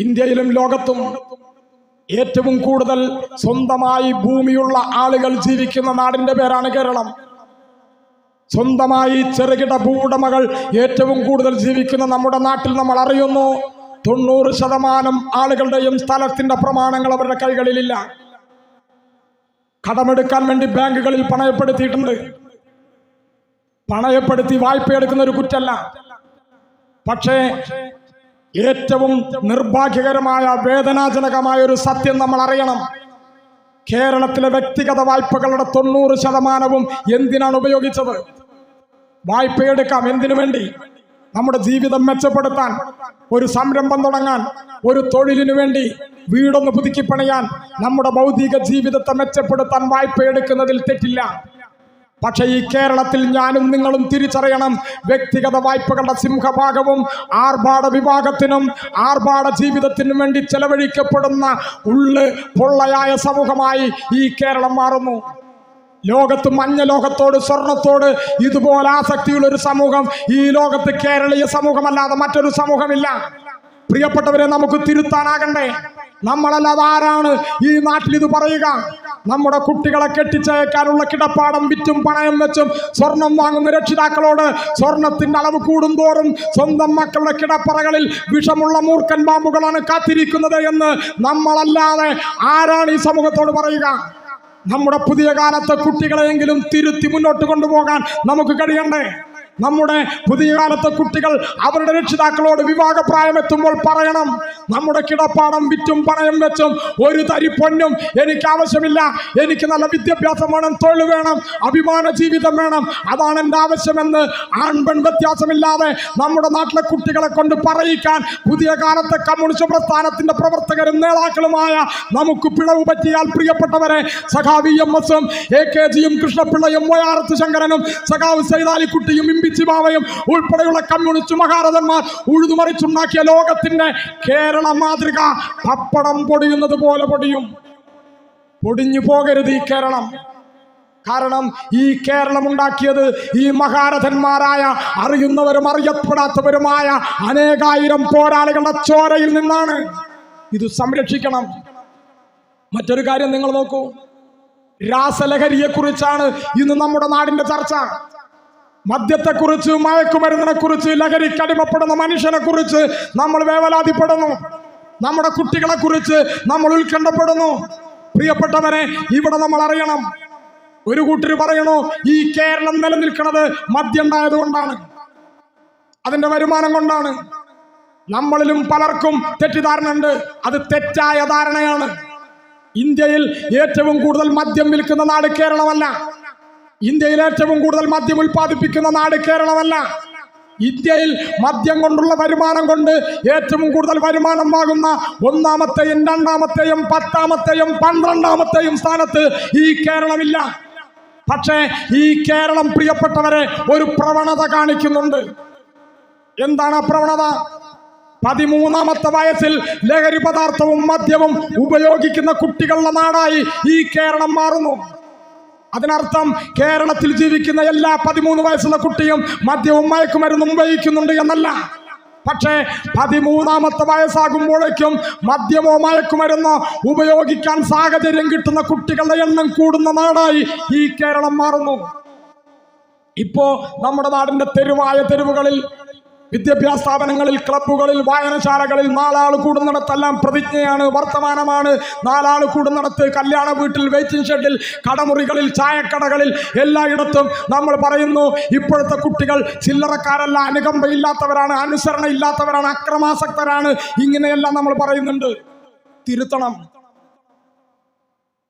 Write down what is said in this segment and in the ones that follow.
ഇന്ത്യയിലും ലോകത്തും ഏറ്റവും കൂടുതൽ സ്വന്തമായി ഭൂമിയുള്ള ആളുകൾ ജീവിക്കുന്ന നാടിന്റെ പേരാണ് കേരളം. സ്വന്തമായി ചെറുകിട ഭൂവുടമകൾ ഏറ്റവും കൂടുതൽ ജീവിക്കുന്ന നമ്മുടെ നാട്ടിൽ നമ്മൾ അറിയുന്നു 90% ആളുകളുടെയും സ്ഥലത്തിന്റെ പ്രമാണങ്ങൾ അവരുടെ കൈകളിലില്ല. കടമെടുക്കാൻ വേണ്ടി ബാങ്കുകളിൽ പണയപ്പെടുത്തിയിട്ടുണ്ട്. പണയപ്പെടുത്തി വായ്പയെടുക്കുന്ന ഒരു കുറ്റമല്ല. പക്ഷേ ഏറ്റവും നിർഭാഗ്യകരമായ വേദനാജനകമായ ഒരു സത്യം നമ്മൾ അറിയണം. കേരളത്തിലെ വ്യക്തിഗത വായ്പകളുടെ 90% എന്തിനാണ് ഉപയോഗിച്ചത്? വായ്പയെടുക്കാം. എന്തിനു വേണ്ടി? നമ്മുടെ ജീവിതം മെച്ചപ്പെടുത്താൻ, ഒരു സംരംഭം തുടങ്ങാൻ, ഒരു തൊഴിലിനു വേണ്ടി, വീടൊന്ന് പുതുക്കി പണിയാൻ, നമ്മുടെ ഭൗതിക ജീവിതത്തെ മെച്ചപ്പെടുത്താൻ വായ്പയെടുക്കുന്നതിൽ തെറ്റില്ല. പക്ഷെ ഈ കേരളത്തിൽ ഞാനും നിങ്ങളും തിരിച്ചറിയണം, വ്യക്തിഗത വായ്പകളുടെ സിംഹഭാഗവും ആർഭാട വിഭാഗത്തിനും ആർഭാട ജീവിതത്തിനും വേണ്ടി ചെലവഴിക്കപ്പെടുന്ന പൊള്ളയായ സമൂഹമായി ഈ കേരളം മാറുന്നു. ലോകത്ത് മഞ്ഞ ലോകത്തോട്, സ്വർണത്തോട് ഇതുപോലെ ആസക്തിയുള്ള ഒരു സമൂഹം ഈ ലോകത്ത് കേരളീയ സമൂഹമല്ലാതെ മറ്റൊരു സമൂഹമില്ല. പ്രിയപ്പെട്ടവരെ, നമുക്ക് തിരുത്താനാകണ്ടേ? നമ്മളല്ലാതെ ആരാണ് ഈ നാട്ടിൽ ഇത് പറയുക? നമ്മുടെ കുട്ടികളെ കെട്ടിച്ചയക്കാനുള്ള കിടപ്പാടം വിറ്റും പണയം വെച്ചും സ്വർണം വാങ്ങുന്ന രക്ഷിതാക്കളോട് സ്വർണത്തിന്റെ അളവ് കൂടുന്തോറും സ്വന്തം മക്കളുടെ കിടപ്പറകളിൽ വിഷമുള്ള മൂർഖൻ പാമ്പുകളാണ് കാത്തിരിക്കുന്നത് എന്ന് നമ്മളല്ലാതെ ആരാണ് ഈ സമൂഹത്തോട് പറയുക? നമ്മുടെ പുതിയ കാലത്തെ കുട്ടികളെയെങ്കിലും തിരുത്തി മുന്നോട്ട് കൊണ്ടുപോകാൻ നമുക്ക് കഴിയണ്ടേ? നമ്മുടെ പുതിയ കാലത്തെ കുട്ടികൾ അവരുടെ രക്ഷിതാക്കളോട് വിവാഹപ്രായമെത്തുമ്പോൾ പറയണം, നമ്മുടെ കിടപ്പാടം വിറ്റും പണയം വെച്ചും ഒരു തരി പൊന്നും എനിക്ക് ആവശ്യമില്ല. എനിക്ക് നല്ല വിദ്യാഭ്യാസം വേണം, തൊഴിൽ വേണം, അഭിമാന ജീവിതം വേണം, അതാണ് എൻ്റെ ആവശ്യമെന്ന് ആൺപെൺ വ്യത്യാസമില്ലാതെ നമ്മുടെ നാട്ടിലെ കുട്ടികളെ കൊണ്ട് പറയിക്കാൻ പുതിയ കാലത്തെ കമ്മ്യൂണിസ്റ്റ് പ്രസ്ഥാനത്തിന്റെ പ്രവർത്തകരും നേതാക്കളുമായ നമുക്ക് പിഴവ് പറ്റിയാൽ, പ്രിയപ്പെട്ടവരെ, സഖാവ് EMS ഉം AKGയും കൃഷ്ണപിള്ളയും മൊയാറത്ത് ശങ്കരനും സഖാവ് സൈതാലിക്കുട്ടിയും ബാവയും ഉൾപ്പെടെയുള്ള കമ്മ്യൂണിസ്റ്റ് മഹാരഥന്മാർ ഉഴുതുമറിച്ചുണ്ടാക്കിയ ലോകത്തിന്റെ കേരള മാതൃക പപ്പടം പൊടിയുന്നത് പോലെ പൊടിഞ്ഞു പോകരുത് ഈ കേരളം. കാരണം ഈ കേരളം ഉണ്ടാക്കിയത് ഈ മഹാരഥന്മാരായ അറിയുന്നവരും അറിയപ്പെടാത്തവരുമായ അനേകായിരം പോരാളികളുടെ ചോരയിൽ നിന്നാണ്. ഇത് സംരക്ഷിക്കണം. മറ്റൊരു കാര്യം നിങ്ങൾ നോക്കൂ, രാസലഹരിയെ കുറിച്ചാണ് ഇന്ന് നമ്മുടെ നാടിന്റെ ചർച്ച. മദ്യത്തെക്കുറിച്ച്, മയക്കുമരുന്നിനെ കുറിച്ച്, ലഹരിക്കടിമപ്പെടുന്ന മനുഷ്യനെ കുറിച്ച് നമ്മൾ വേവലാതിപ്പെടുന്നു. നമ്മുടെ കുട്ടികളെ കുറിച്ച് നമ്മൾ ഉത്കണ്ഠപ്പെടുന്നു. പ്രിയപ്പെട്ടവരെ, ഇവിടെ നമ്മൾ അറിയണം, ഒരു കൂട്ടർ പറയണു ഈ കേരളം നിലനിൽക്കുന്നത് മദ്യം ഉണ്ടായതുകൊണ്ടാണ്, അതിന്റെ വരുമാനം കൊണ്ടാണ്. നമ്മളിലും പലർക്കും തെറ്റിദ്ധാരണ ഉണ്ട്. അത് തെറ്റായ ധാരണയാണ്. ഇന്ത്യയിൽ ഏറ്റവും കൂടുതൽ മദ്യം വിൽക്കുന്ന നാട് കേരളമല്ല. ഇന്ത്യയിൽ ഏറ്റവും കൂടുതൽ മദ്യം ഉൽപ്പാദിപ്പിക്കുന്ന നാട് കേരളമല്ല. ഇന്ത്യയിൽ മദ്യം കൊണ്ടുള്ള വരുമാനം കൊണ്ട് ഏറ്റവും കൂടുതൽ വരുമാനം വാങ്ങുന്ന 1ാമത്തെയും 2ാമത്തെയും 10ാമത്തെയും 12ാമത്തെയും സ്ഥാനത്ത് ഈ കേരളമില്ല. പക്ഷേ ഈ കേരളം, പ്രിയപ്പെട്ടവരെ, ഒരു പ്രവണത കാണിക്കുന്നുണ്ട്. എന്താണ് ആ പ്രവണത? 13ാമത്തെ വയസ്സിൽ ലഹരി പദാർത്ഥവും മദ്യവും ഉപയോഗിക്കുന്ന കുട്ടികളുടെ നാടായി ഈ കേരളം മാറുന്നു. അതിനർത്ഥം കേരളത്തിൽ ജീവിക്കുന്ന എല്ലാ 13 വയസ്സുള്ള കുട്ടിയും മദ്യവും മയക്കുമരുന്നും ഉപയോഗിക്കുന്നുണ്ട് എന്നല്ല. പക്ഷേ 13ാമത്തെ വയസ്സാകുമ്പോഴേക്കും മദ്യമോ മയക്കുമരുന്നോ ഉപയോഗിക്കാൻ സാഹചര്യം കിട്ടുന്ന കുട്ടികളുടെ എണ്ണം കൂടുന്ന നാടായി ഈ കേരളം മാറുന്നു. ഇപ്പോ നമ്മുടെ നാടിന്റെ തെരുവുകളിൽ, വിദ്യാഭ്യാസ സ്ഥാപനങ്ങളിൽ, ക്ലബ്ബുകളിൽ, വായനശാലകളിൽ 4 ആൾ കൂടുന്നിടത്തെല്ലാം പ്രതിജ്ഞയാണ്, വർത്തമാനമാണ്. 4 ആൾ കൂടുന്നിടത്ത്, കല്യാണ വീട്ടിൽ, വെയിറ്റിംഗ് ഷെഡിൽ, കടമുറികളിൽ, ചായക്കടകളിൽ, എല്ലായിടത്തും നമ്മൾ പറയുന്നു, ഇപ്പോഴത്തെ കുട്ടികൾ ചില്ലറക്കാരല്ല, അനുകമ്പയില്ലാത്തവരാണ്, അനുസരണ ഇല്ലാത്തവരാണ്, അക്രമാസക്തരാണ്. ഇങ്ങനെയെല്ലാം നമ്മൾ പറയുന്നുണ്ട്. തിരുത്തണം.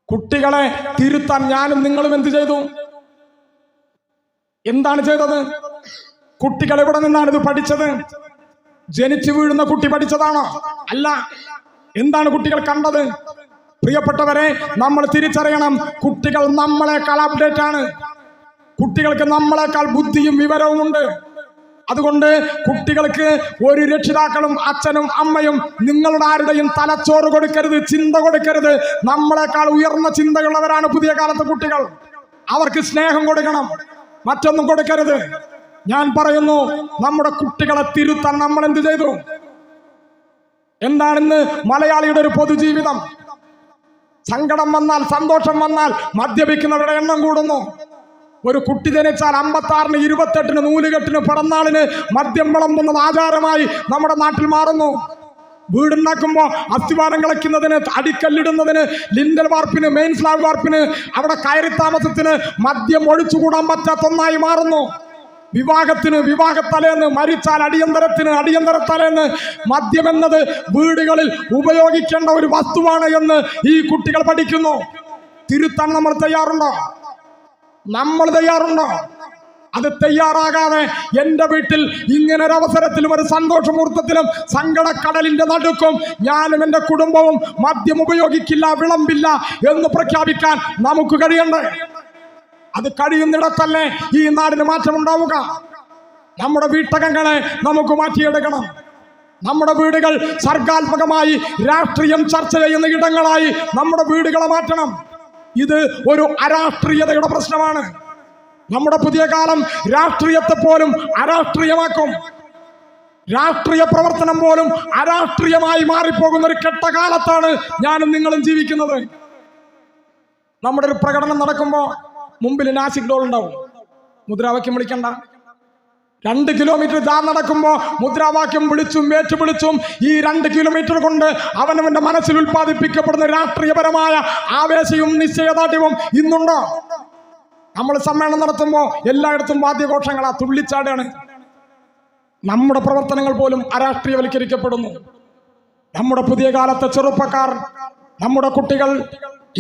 കുട്ടികളെ തിരുത്താൻ ഞാനും നിങ്ങളും എന്ത് ചെയ്തു? എന്താണ് ചെയ്തത്? കുട്ടികൾ എവിടെ നിന്നാണ് ഇത് പഠിച്ചത്? ജനിച്ചു വീഴുന്ന കുട്ടി പഠിച്ചതാണോ? അല്ല. എന്താണ് കുട്ടികൾ കണ്ടത്? പ്രിയപ്പെട്ടവരെ, നമ്മൾ തിരിച്ചറിയണം, കുട്ടികൾ നമ്മളെക്കാൾ അപ്ഡേറ്റ് ആണ്. കുട്ടികൾക്ക് നമ്മളെക്കാൾ ബുദ്ധിയും വിവരവും ഉണ്ട്. അതുകൊണ്ട് കുട്ടികൾക്ക് ഒരു രക്ഷിതാക്കളും അച്ഛനും അമ്മയും നിങ്ങളുടെ ആരുടെയും തലച്ചോറ് കൊടുക്കരുത്, ചിന്ത കൊടുക്കരുത്. നമ്മളെക്കാൾ ഉയർന്ന ചിന്തയുള്ളവരാണ് പുതിയ കാലത്തെ കുട്ടികൾ. അവർക്ക് സ്നേഹം കൊടുക്കണം, മറ്റൊന്നും കൊടുക്കരുത്. ഞാൻ പറയുന്നു, നമ്മുടെ കുട്ടികളെ തിരുത്താൻ നമ്മൾ എന്ത് ചെയ്തു? എന്താണിന്ന് മലയാളിയുടെ ഒരു പൊതുജീവിതം? സങ്കടം വന്നാൽ, സന്തോഷം വന്നാൽ മദ്യപിക്കുന്നവരുടെ എണ്ണം കൂടുന്നു. ഒരു കുട്ടി ജനിച്ചാൽ 56-ന് 28-ന് നൂലുകെട്ടിന് പിറന്നാളിന് മദ്യം വിളമ്പുന്നത് ആചാരമായി നമ്മുടെ നാട്ടിൽ മാറുന്നു. വീടുണ്ടാക്കുമ്പോൾ അസ്ഥിവാരം കളിക്കുന്നതിന്, അടിക്കല്ലിടുന്നതിന്, ലിൻഡൽ വാർപ്പിന്, മെയിൻ സ്ലാബ് വാർപ്പിന്, അവിടെ കയറി താമസത്തിന് മദ്യം ഒഴിച്ചുകൂടാൻ പറ്റാത്ത ഒന്നായി മാറുന്നു. വിവാഹത്തിന് വിവാഹത്തലേന്ന്, മരിച്ചാൽ അടിയന്തരത്തലേന്ന് മദ്യം എന്നത് വീടുകളിൽ ഉപയോഗിക്കേണ്ട ഒരു വസ്തുവാണ് എന്ന് ഈ കുട്ടികൾ പഠിക്കുന്നു. തിരുത്താൻ നമ്മൾ തയ്യാറുണ്ടോ? അത് തയ്യാറാകാതെ എൻ്റെ വീട്ടിൽ ഇങ്ങനൊരവസരത്തിലും ഒരു സന്തോഷമുഹൂർത്തത്തിലും സങ്കടക്കടലിന്റെ നടുക്കും ഞാനും എൻ്റെ കുടുംബവും മദ്യം ഉപയോഗിക്കില്ല, വിളമ്പില്ല എന്ന് പ്രഖ്യാപിക്കാൻ നമുക്ക് കഴിയണ്ടേ? അത് കഴിയുന്നിടത്തല്ലേ ഈ നാടിന് മാറ്റമുണ്ടാവുക. നമ്മുടെ വീട്ടകങ്ങളെ നമുക്ക് മാറ്റിയെടുക്കണം. നമ്മുടെ വീടുകൾ സർഗാത്മകമായി രാഷ്ട്രീയം ചർച്ച ചെയ്യുന്ന ഇടങ്ങളായി നമ്മുടെ വീടുകളെ മാറ്റണം. ഇത് ഒരു അരാഷ്ട്രീയതയുടെ പ്രശ്നമാണ്. നമ്മുടെ പുതിയ കാലം രാഷ്ട്രീയത്തെ പോലും അരാഷ്ട്രീയമാക്കും. രാഷ്ട്രീയ പ്രവർത്തനം പോലും അരാഷ്ട്രീയമായി മാറിപ്പോകുന്ന ഒരു കെട്ടകാലത്താണ് ഞാനും നിങ്ങളും ജീവിക്കുന്നത്. നമ്മുടെ ഒരു പ്രകടനം നടക്കുമ്പോൾ മുമ്പിൽ നാസിക് ഡോൾ ഉണ്ടാവും. മുദ്രാവാക്യം വിളിക്കണ്ട. 2 കിലോമീറ്റർ നടക്കുമ്പോൾ മുദ്രാവാക്യം വിളിച്ചും ഏറ്റുവിളിച്ചും ഈ 2 കിലോമീറ്റർ കൊണ്ട് അവനവന്റെ മനസ്സിൽ ഉൽപ്പാദിപ്പിക്കപ്പെടുന്ന രാഷ്ട്രീയപരമായ ആവേശവും നിശ്ചയദാർഢ്യവും ഇന്നുണ്ടോ? നമ്മൾ സമ്മേളനം നടത്തുമ്പോൾ എല്ലായിടത്തും വാദ്യഘോഷങ്ങളാ, തുള്ളിച്ചാടാണ്. നമ്മുടെ പ്രവർത്തനങ്ങൾ പോലും അരാഷ്ട്രീയവൽക്കരിക്കപ്പെടുന്നു. നമ്മുടെ പുതിയ കാലത്തെ ചെറുപ്പക്കാർ, നമ്മുടെ കുട്ടികൾ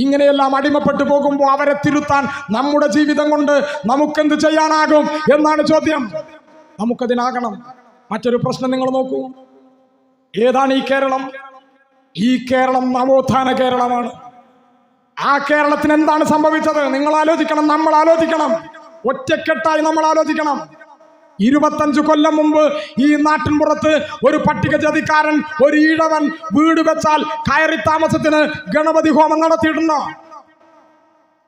ഇങ്ങനെയെല്ലാം അടിമപ്പെട്ടു പോകുമ്പോൾ അവരെ തിരുത്താൻ നമ്മുടെ ജീവിതം കൊണ്ട് നമുക്കെന്ത് ചെയ്യാനാകും എന്നാണ് ചോദ്യം. നമുക്കതിനാകണം. മറ്റൊരു പ്രശ്നം നിങ്ങൾ നോക്കൂ. ഏതാണ് ഈ കേരളം? ഈ കേരളം നവോത്ഥാന കേരളമാണ്. ആ കേരളത്തിന് എന്താണ് സംഭവിച്ചത്? നിങ്ങൾ ആലോചിക്കണം, നമ്മൾ ആലോചിക്കണം, ഒറ്റക്കെട്ടായി നമ്മൾ ആലോചിക്കണം. 25 കൊല്ലം മുമ്പ് ഈ നാട്ടിൻപുറത്ത് ഒരു പട്ടികജാതിക്കാരൻ, ഒരു ഈഴവൻ വീട് വെച്ചാൽ കയറി താമസത്തിന് ഗണപതി ഹോമം നടത്തിയിട്ടുണ്ടോ?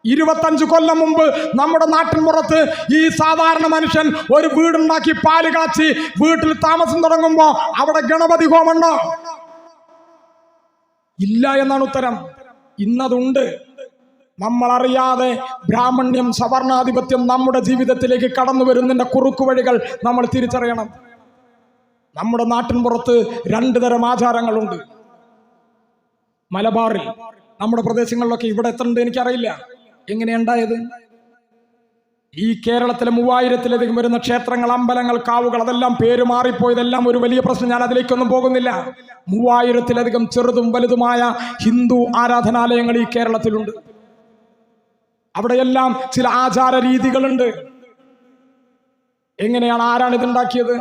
25 കൊല്ലം മുമ്പ് നമ്മുടെ നാട്ടിൻപുറത്ത് ഈ സാധാരണ മനുഷ്യൻ ഒരു വീടുണ്ടാക്കി പാല് കാച്ചി വീട്ടിൽ താമസം തുടങ്ങുമ്പോ അവിടെ ഗണപതി ഹോമുണ്ടോ? ഇല്ല എന്നാണ് ഉത്തരം. ഇന്നതുണ്ട്. നമ്മളറിയാതെ ബ്രാഹ്മണ്യം, സവർണാധിപത്യം നമ്മുടെ ജീവിതത്തിലേക്ക് കടന്നു വരുന്നതിന്റെ കുറുക്കുവഴികൾ നമ്മൾ തിരിച്ചറിയണം. നമ്മുടെ നാട്ടിൻപുറത്ത് 2 തരം ആചാരങ്ങളുണ്ട്. മലബാറിൽ, നമ്മുടെ പ്രദേശങ്ങളിലൊക്കെ, ഇവിടെ എത്തുന്നുണ്ട് എനിക്കറിയില്ല എങ്ങനെയുണ്ടായത്. ഈ കേരളത്തിലെ 3000-ലധികം വരുന്ന ക്ഷേത്രങ്ങൾ, അമ്പലങ്ങൾ, കാവുകൾ, അതെല്ലാം പേര് മാറിപ്പോയതെല്ലാം ഒരു വലിയ പ്രശ്നം. ഞാൻ അതിലേക്കൊന്നും പോകുന്നില്ല. 3000-ലധികം ചെറുതും വലുതുമായ ഹിന്ദു ആരാധനാലയങ്ങൾ ഈ കേരളത്തിലുണ്ട്. അവിടെയെല്ലാം ചില ആചാര രീതികളുണ്ട്. എങ്ങനെയാണ്, ആരാണ് ഇതുണ്ടാക്കിയത്?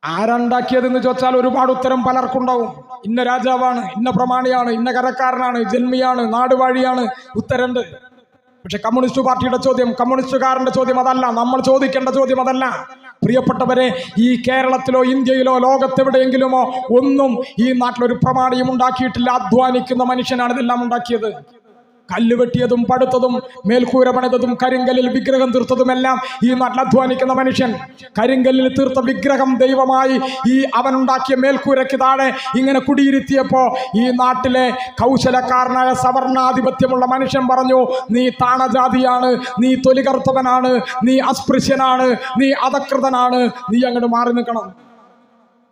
ആരുണ്ടാക്കിയതെന്ന് ചോദിച്ചാൽ ഒരുപാട് ഉത്തരം പലർക്കുണ്ടാവും. ഇന്ന രാജാവാണ്, ഇന്ന പ്രമാണിയാണ്, ഇന്ന കരക്കാരനാണ്, ജന്മിയാണ്, നാടുവാഴിയാണ്, ഉത്തരണ്ട്. പക്ഷെ കമ്മ്യൂണിസ്റ്റ് പാർട്ടിയുടെ ചോദ്യം, കമ്മ്യൂണിസ്റ്റുകാരന്റെ ചോദ്യം അതല്ല. നമ്മൾ ചോദിക്കേണ്ട ചോദ്യം അതല്ല. പ്രിയപ്പെട്ടവരെ, ഈ കേരളത്തിലോ ഇന്ത്യയിലോ ലോകത്തെവിടെയെങ്കിലുമോ ഒന്നും ഈ നാട്ടിലൊരു പ്രമാണിയും ഉണ്ടാക്കിയിട്ടില്ല. അധ്വാനിക്കുന്ന മനുഷ്യനാണ് ഇതെല്ലാം ഉണ്ടാക്കിയത്. കല്ല് വെട്ടിയതും പടുത്തതും മേൽക്കൂര പണിതതും കരിങ്കല്ലിൽ വിഗ്രഹം തീർത്തതുമെല്ലാം ഈ നാട്ടിൽ അധ്വാനിക്കുന്ന മനുഷ്യൻ. കരിങ്കല്ലിൽ തീർത്ത വിഗ്രഹം ദൈവമായി ഈ അവനുണ്ടാക്കിയ മേൽക്കൂരയ്ക്ക് താഴെ ഇങ്ങനെ കുടിയിരുത്തിയപ്പോ ഈ നാട്ടിലെ കൗശലക്കാരനായ സവർണാധിപത്യമുള്ള മനുഷ്യൻ പറഞ്ഞു, നീ താണജാതിയാണ്, നീ തൊലികറുത്തവനാണ്, നീ അസ്പൃശ്യനാണ്, നീ അധകൃതനാണ്, നീ അങ്ങോട്ട് മാറി നിൽക്കണം.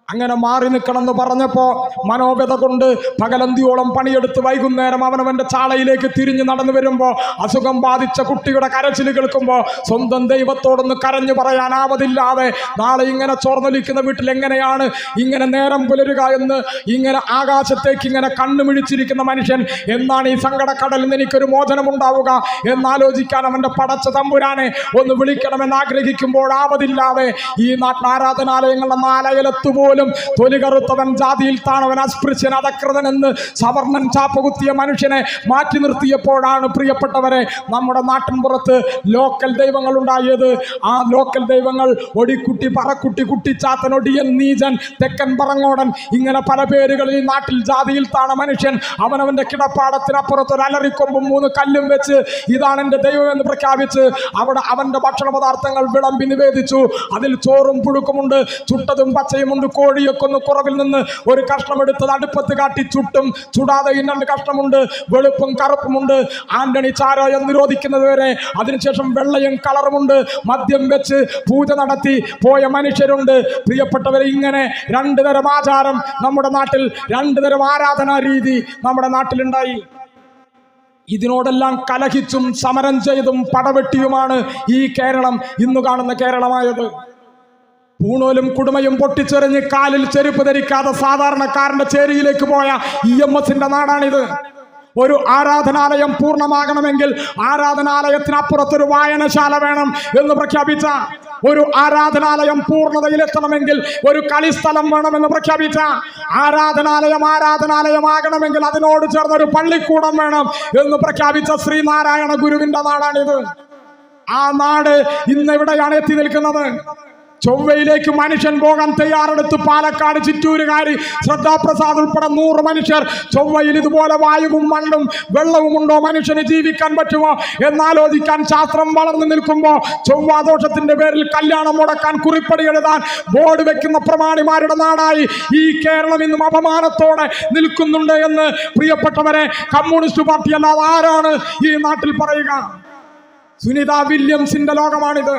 അങ്ങനെ മാറി നിൽക്കണമെന്ന് പറഞ്ഞപ്പോ മനോവ്യത കൊണ്ട് പകലന്തിയോളം പണിയെടുത്ത് വൈകുന്നേരം അവനവന്റെ ചാളയിലേക്ക് തിരിഞ്ഞു നടന്നു വരുമ്പോ അസുഖം ബാധിച്ച കുട്ടിയുടെ കരച്ചിൽ കേൾക്കുമ്പോ സ്വന്തം ദൈവത്തോടൊന്ന് കരഞ്ഞു പറയാനാവതില്ലാതെ നാളെ ഇങ്ങനെ ചോർന്നൊലിക്കുന്ന വീട്ടിൽ എങ്ങനെയാണ് ഇങ്ങനെ നേരം പുലരുക എന്ന് ഇങ്ങനെ ആകാശത്തേക്ക് ഇങ്ങനെ കണ്ണുമിഴിച്ചിരിക്കുന്ന മനുഷ്യൻ, എന്നാണ് ഈ സങ്കടക്കടലിൽ നിന്ന് എനിക്കൊരു മോചനം ഉണ്ടാവുക എന്നാലോചിക്കാൻ അവന്റെ പടച്ച തമ്പുരാനെ ഒന്ന് വിളിക്കണമെന്ന് ആഗ്രഹിക്കുമ്പോൾ ആവതില്ലാതെ ഈ നാട്ടിൽ ആരാധനാലയങ്ങളുടെ നാലയലത്തുപോലും തൊലികറുത്തവൻ, ജാതിയിൽ താണവൻ, അസ്പൃശ്യൻ, അധകൃതൻ എന്ന് സവർണൻ ചാപ്പകുത്തിയ മനുഷ്യനെ മാറ്റി നിർത്തിയപ്പോഴാണ് പ്രിയപ്പെട്ടവരെ നമ്മുടെ നാട്ടിൻപുറത്ത് ലോക്കൽ ദൈവങ്ങൾ ഉണ്ടായത്. ആ ലോക്കൽ ദൈവങ്ങൾ ഒടിക്കുട്ടി, പറക്കുട്ടി, കുട്ടിച്ചാത്തൻ, ഒടിയൻ, നീചൻ, തെക്കൻ പറങ്ങോടൻ, ഇങ്ങനെ പല പേരുകളിൽ നാട്ടിൽ ജാതിയിൽ താണ മനുഷ്യൻ അവനവന്റെ കിടപ്പാടത്തിനപ്പുറത്ത് ഒരു അലറിക്കൊമ്പും 3 കല്ലും വെച്ച് ഇതാണ് എൻ്റെ ദൈവം എന്ന് പ്രഖ്യാപിച്ച് അവിടെ അവന്റെ ഭക്ഷണ പദാർത്ഥങ്ങൾ വിളമ്പി നിവേദിച്ചു. അതിൽ ചോറും പുഴുക്കുമുണ്ട്, ചുട്ടതും പച്ചയുമുണ്ട്, കോഴി കോഴിയൊക്കെ ഒന്ന് കുറവിൽ നിന്ന് ഒരു കഷ്ണം എടുത്തത് അടുപ്പത്ത് കാട്ടി ചുട്ടും ചുടാതെ രണ്ട് കഷ്ണമുണ്ട്, വെളുപ്പും കറുപ്പുമുണ്ട്. ആന്റണി ചാരായം നിരോധിക്കുന്നത് വരെ അതിനുശേഷം വെള്ളയും കളറുമുണ്ട്. മദ്യം വെച്ച് പൂജ നടത്തി പോയ മനുഷ്യരുണ്ട്. പ്രിയപ്പെട്ടവരെ, ഇങ്ങനെ രണ്ടു തരം ആചാരം നമ്മുടെ നാട്ടിൽ, രണ്ടു തരം ആരാധനാ രീതി നമ്മുടെ നാട്ടിലുണ്ടായി. ഇതിനോടെല്ലാം കലഹിച്ചും സമരം ചെയ്തും പടവെട്ടിയുമാണ് ഈ കേരളം ഇന്നു കാണുന്ന കേരളമായത്. പൂണൂലും കുടുമയും പൊട്ടിച്ചെറിഞ്ഞ് കാലിൽ ചെരുപ്പ് ധരിക്കാതെ സാധാരണക്കാരന്റെ ചേരിയിലേക്ക് പോയ EMSന്റെ നാടാണിത്. ഒരു ആരാധനാലയം പൂർണ്ണമാകണമെങ്കിൽ ആരാധനാലയത്തിനപ്പുറത്തൊരു വായനശാല വേണം എന്ന് പ്രഖ്യാപിച്ച, ഒരു ആരാധനാലയം പൂർണ്ണതയിലെത്തണമെങ്കിൽ ഒരു കളിസ്ഥലം വേണമെന്ന് പ്രഖ്യാപിച്ച, ആരാധനാലയമാകണമെങ്കിൽ അതിനോട് ചേർന്നൊരു പള്ളിക്കൂടം വേണം എന്ന് പ്രഖ്യാപിച്ച ശ്രീനാരായണ ഗുരുവിന്റെ നാടാണിത്. ആ നാട് ഇന്നെവിടെയാണ് എത്തി നിൽക്കുന്നത്? ചൊവ്വയിലേക്ക് മനുഷ്യൻ പോകാൻ തയ്യാറെടുത്ത് പാലക്കാട് ചിറ്റൂരുകാരി ശ്രദ്ധാപ്രസാദ് ഉൾപ്പെടെ 100 മനുഷ്യർ ചൊവ്വയിൽ ഇതുപോലെ വായുവും മണ്ണും വെള്ളവും ഉണ്ടോ, മനുഷ്യന് ജീവിക്കാൻ പറ്റുമോ എന്നാലോചിക്കാൻ ശാസ്ത്രം വളർന്നു നിൽക്കുമ്പോൾ ചൊവ്വാദോഷത്തിന്റെ പേരിൽ കല്യാണം മുടക്കാൻ കുറിപ്പടി എഴുതാൻ ബോർഡ് വെക്കുന്ന പ്രമാണിമാരുടെ നാടായി ഈ കേരളം ഇന്നും അപമാനത്തോടെ നിൽക്കുന്നുണ്ട് എന്ന് പ്രിയപ്പെട്ടവരെ, കമ്മ്യൂണിസ്റ്റ് പാർട്ടി അല്ലാതെ ആരാണ് ഈ നാട്ടിൽ പറയുക? സുനിത വില്യംസിന്റെ ലോകമാണിത്.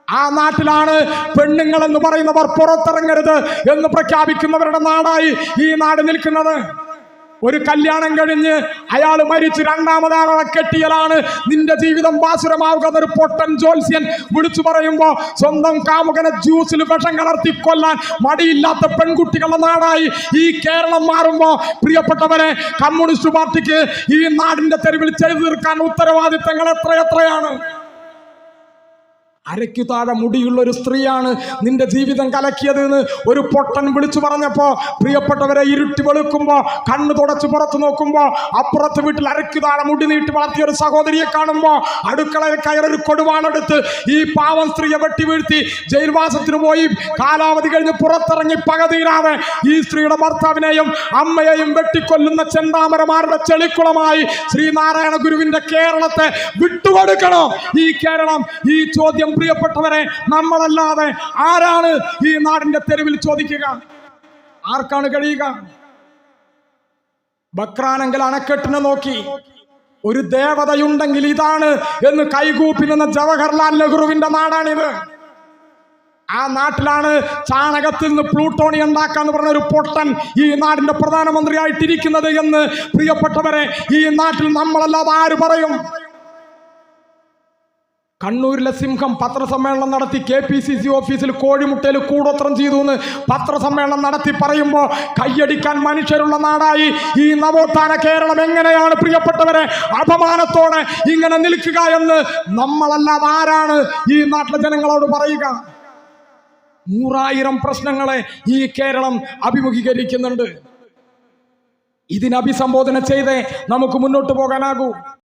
ആ നാട്ടിലാണ് പെണ്ണുങ്ങൾ എന്ന് പറയുന്നവർ പുറത്തിറങ്ങരുത് എന്ന് പ്രഖ്യാപിക്കുന്നവരുടെ നാടായി ഈ നാട് നിൽക്കുന്നത്. ഒരു കല്യാണം കഴിഞ്ഞ് അയാൾ മരിച്ച് രണ്ടാമതാളെ കെട്ടിയലാണ് നിന്റെ ജീവിതം ബാസുരമാവുക എന്നൊരു പൊട്ടൻ ജോത്സ്യൻ വിളിച്ചു പറയുമ്പോൾ സ്വന്തം കാമുകനെ ജ്യൂസിൽ വിഷം കലർത്തി കൊല്ലാൻ മടിയില്ലാത്ത പെൺകുട്ടികളുടെ നാടായി ഈ കേരളം മാറുമ്പോൾ പ്രിയപ്പെട്ടവരെ, കമ്മ്യൂണിസ്റ്റ് പാർട്ടിക്ക് ഈ നാടിന്റെ തെരുവിൽ ചെയ്തു തീർക്കാൻ ഉത്തരവാദിത്തങ്ങൾ എത്രയാണ്? അരയ്ക്കു താഴെ മുടിയുള്ള ഒരു സ്ത്രീയാണ് നിന്റെ ജീവിതം കലക്കിയത് എന്ന് ഒരു പൊട്ടൻ വിളിച്ചു പറഞ്ഞപ്പോ പ്രിയപ്പെട്ടവരെ, ഇരുട്ടി വെളുക്കുമ്പോ കണ്ണ് തുടച്ച് പുറത്ത് നോക്കുമ്പോ അപ്പുറത്ത് വീട്ടിൽ അരയ്ക്കു താഴെ മുടി നീട്ടി വളർത്തിയ ഒരു സഹോദരിയെ കാണുമ്പോ അടുക്കളയിൽ കയറൊരു കൊടുവാളെടുത്ത് ഈ പാവം സ്ത്രീയെ വെട്ടി വീഴ്ത്തി ജയിൽവാസത്തിന് പോയി കാലാവധി കഴിഞ്ഞ് പുറത്തിറങ്ങി പകതീരാതെ ഈ സ്ത്രീയുടെ ഭർത്താവിനെയും അമ്മയെയും വെട്ടിക്കൊല്ലുന്ന ചെന്താമരമാരുടെ ചെളിക്കുളമായി ശ്രീനാരായണ ഗുരുവിന്റെ കേരളത്തെ വിട്ടുകൊടുക്കണോ ഈ കേരളം? ഈ ചോദ്യം പ്രിയപ്പെട്ടവരെ, നമ്മളല്ലാതെ ആരാണ് ഈ നാടിന്റെ തെരുവിൽ ചോദിക്കുക? ആർക്കാണ് കഴിയുക? ബക്രാനെങ്കിൽ അണക്കെട്ടിനെ നോക്കി ഒരു ദേവതയുണ്ടെങ്കിൽ ഇതാണ് എന്ന് കൈകൂപ്പി നിന്ന ജവഹർലാൽ നെഹ്റുവിന്റെ നാടാണിത്. ആ നാട്ടിലാണ് ചാണകത്തിൽ നിന്ന് പ്ലൂട്ടോണി ഉണ്ടാക്കാന്ന് പറഞ്ഞ ഒരു പൊട്ടൻ ഈ നാടിന്റെ പ്രധാനമന്ത്രിയായിട്ടിരിക്കുന്നത് എന്ന് പ്രിയപ്പെട്ടവരെ, ഈ നാട്ടിൽ നമ്മളല്ലാതെ ആര് പറയും? കണ്ണൂരിലെ സിംഹം പത്രസമ്മേളനം നടത്തി KPCC ഓഫീസിൽ കോഴിമുട്ടയിൽ കൂടോത്രം ചെയ്തു എന്ന് പത്രസമ്മേളനം നടത്തി പറയുമ്പോൾ കയ്യടിക്കാൻ മനുഷ്യരുള്ള നാടായി ഈ നവോത്ഥാന കേരളം എങ്ങനെയാണ് പ്രിയപ്പെട്ടവരെ അപമാനത്തോടെ ഇങ്ങനെ നിൽക്കുക എന്ന് നമ്മളല്ലാതെ ആരാണ് ഈ നാട്ടിലെ ജനങ്ങളോട് പറയുക? 100,000 പ്രശ്നങ്ങളെ ഈ കേരളം അഭിമുഖീകരിക്കുന്നുണ്ട്. ഇതിനെ അഭിസംബോധന ചെയ്തേ നമുക്ക് മുന്നോട്ട് പോകാനാകൂ.